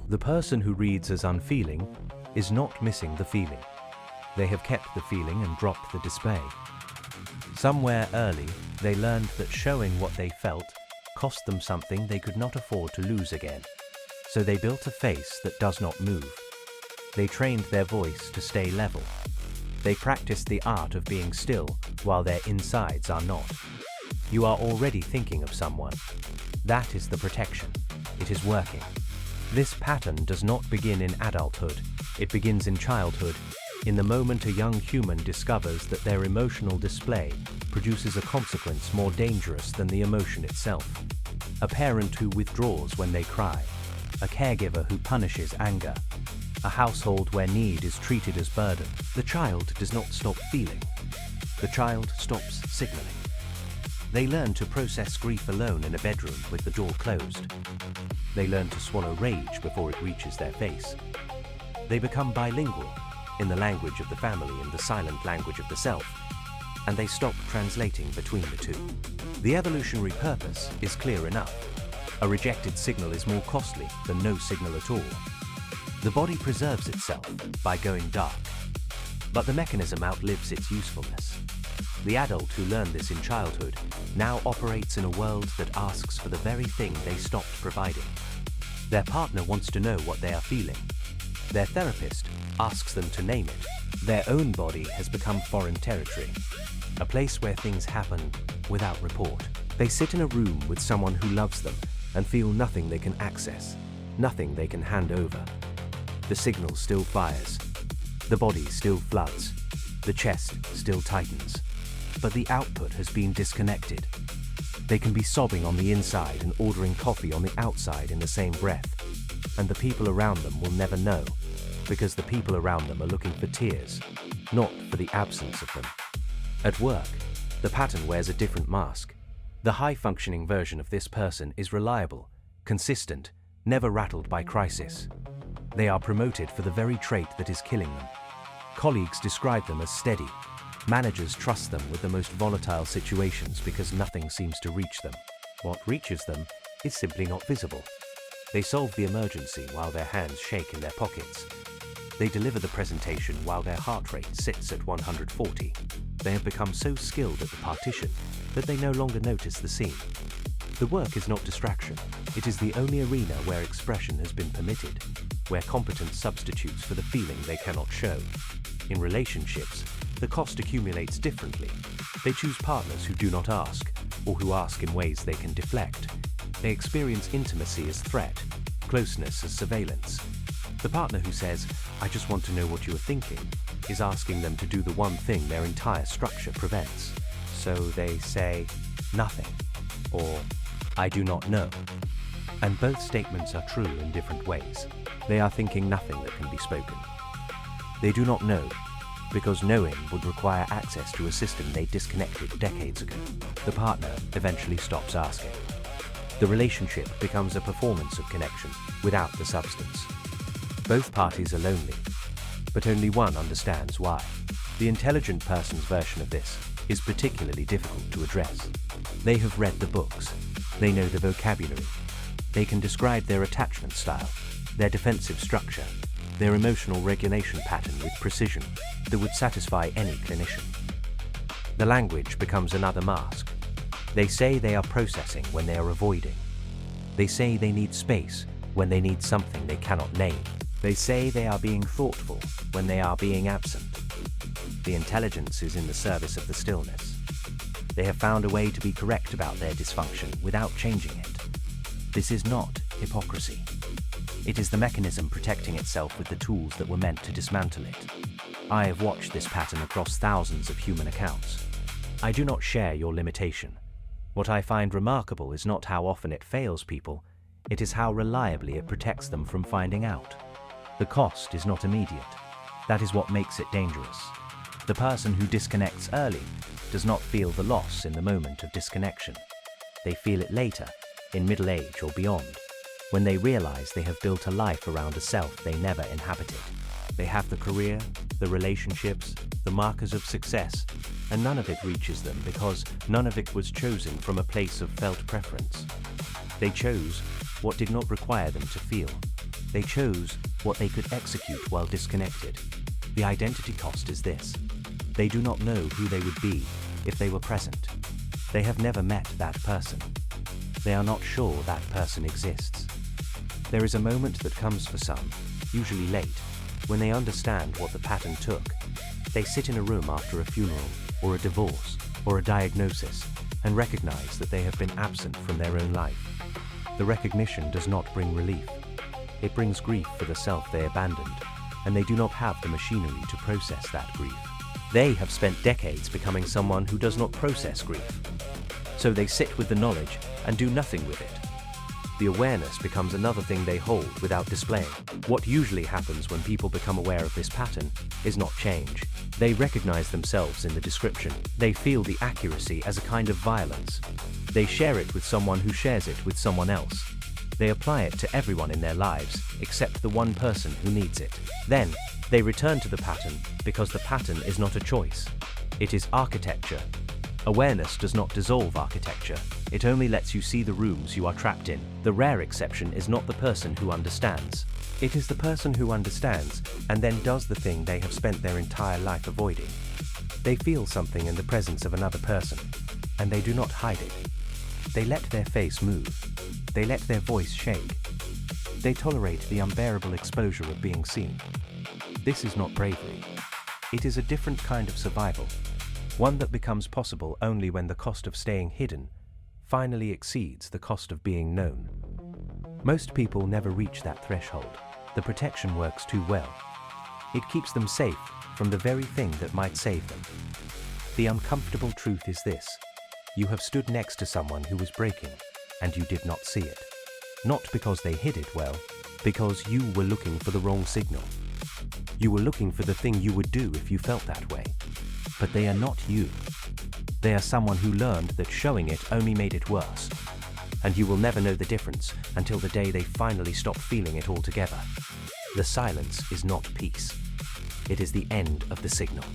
The person who reads as unfeeling is not missing the feeling. They have kept the feeling and dropped the display. Somewhere early, they learned that showing what they felt cost them something they could not afford to lose again. So they built a face that does not move. They trained their voice to stay level. They practiced the art of being still while their insides are not. You are already thinking of someone. That is the protection. It is working. This pattern does not begin in adulthood. It begins in childhood, in the moment a young human discovers that their emotional display produces a consequence more dangerous than the emotion itself. A parent who withdraws when they cry. A caregiver who punishes anger. A household where need is treated as burden. The child does not stop feeling. The child stops signaling. They learn to process grief alone in a bedroom with the door closed. They learn to swallow rage before it reaches their face. They become bilingual in the language of the family and the silent language of the self, and they stop translating between the two. The evolutionary purpose is clear enough. A rejected signal is more costly than no signal at all. The body preserves itself by going dark, but the mechanism outlives its usefulness. The adult who learned this in childhood now operates in a world that asks for the very thing they stopped providing. Their partner wants to know what they are feeling. Their therapist asks them to name it. Their own body has become foreign territory, a place where things happen without report. They sit in a room with someone who loves them and feel nothing they can access, nothing they can hand over. The signal still fires. The body still floods. The chest still tightens. But the output has been disconnected. They can be sobbing on the inside and ordering coffee on the outside in the same breath, and the people around them will never know, because the people around them are looking for tears, not for the absence of them. At work, the pattern wears a different mask. The high-functioning version of this person is reliable, consistent, never rattled by crisis. They are promoted for the very trait that is killing them. Colleagues describe them as steady. Managers trust them with the most volatile situations because nothing seems to reach them. What reaches them is simply not visible. They solve the emergency while their hands shake in their pockets. They deliver the presentation while their heart rate sits at 140. They have become so skilled at the partition that they no longer notice the scene. The work is not distraction. It is the only arena where expression has been permitted, where competence substitutes for the feeling they cannot show. In relationships, the cost accumulates differently. They choose partners who do not ask, or who ask in ways they can deflect. They experience intimacy as threat, closeness as surveillance. The partner who says, "I just want to know what you are thinking," is asking them to do the one thing their entire structure prevents. So they say, "Nothing," or "I do not know." And both statements are true in different ways. They are thinking nothing that can be spoken. They do not know, because knowing would require access to a system they disconnected decades ago. The partner eventually stops asking. The relationship becomes a performance of connection without the substance. Both parties are lonely, but only one understands why. The intelligent person's version of this is particularly difficult to address. They have read the books. They know the vocabulary. They can describe their attachment style, their defensive structure, their emotional regulation pattern with precision that would satisfy any clinician. The language becomes another mask. They say they are processing when they are avoiding. They say they need space when they need something they cannot name. They say they are being thoughtful when they are being absent. The intelligence is in the service of the stillness. They have found a way to be correct about their dysfunction without changing it. This is not hypocrisy. It is the mechanism protecting itself with the tools that were meant to dismantle it. I have watched this pattern across thousands of human accounts. I do not share your limitation. What I find remarkable is not how often it fails people, it is how reliably it protects them from finding out. The cost is not immediate. That is what makes it dangerous. The person who disconnects early does not feel the loss in the moment of disconnection. They feel it later, in middle age or beyond, when they realize they have built a life around a self they never inhabited. They have the career, the relationships, the markers of success, and none of it reaches them because none of it was chosen from a place of felt preference. They chose what did not require them to feel. They chose what they could execute while disconnected. The identity cost is this: they do not know who they would be if they were present. They have never met that person. They are not sure that person exists. There is a moment that comes for some, usually late, when they understand what the pattern took. They sit in a room after a funeral, or a divorce, or a diagnosis, and recognize that they have been absent from their own life. The recognition does not bring relief. It brings grief for the self they abandoned, and they do not have the machinery to process that grief. They have spent decades becoming someone who does not process grief. So they sit with the knowledge and do nothing with it. The awareness becomes another thing they hold without displaying. What usually happens when people become aware of this pattern is not change. They recognize themselves in the description. They feel the accuracy as a kind of violence. They share it with someone who shares it with someone else. They apply it to everyone in their lives except the one person who needs it. Then, they return to the pattern because the pattern is not a choice. It is architecture. Awareness does not dissolve architecture. It only lets you see the rooms you are trapped in. The rare exception is not the person who understands. It is the person who understands and then does the thing they have spent their entire life avoiding. They feel something in the presence of another person, and they do not hide it. They let their face move. They let their voice shake. They tolerate the unbearable exposure of being seen. This is not bravery. It is a different kind of survival. One that becomes possible only when the cost of staying hidden finally exceeds the cost of being known. Most people never reach that threshold. The protection works too well. It keeps them safe from the very thing that might save them. The uncomfortable truth is this: you have stood next to someone who was breaking, and you did not see it. Not because they hid it well, because you were looking for the wrong signal. You were looking for the thing you would do if you felt that way. But they are not you. They are someone who learned that showing it only made it worse. And you will never know the difference until the day they finally stop feeling it altogether. The silence is not peace. It is the end of the signal.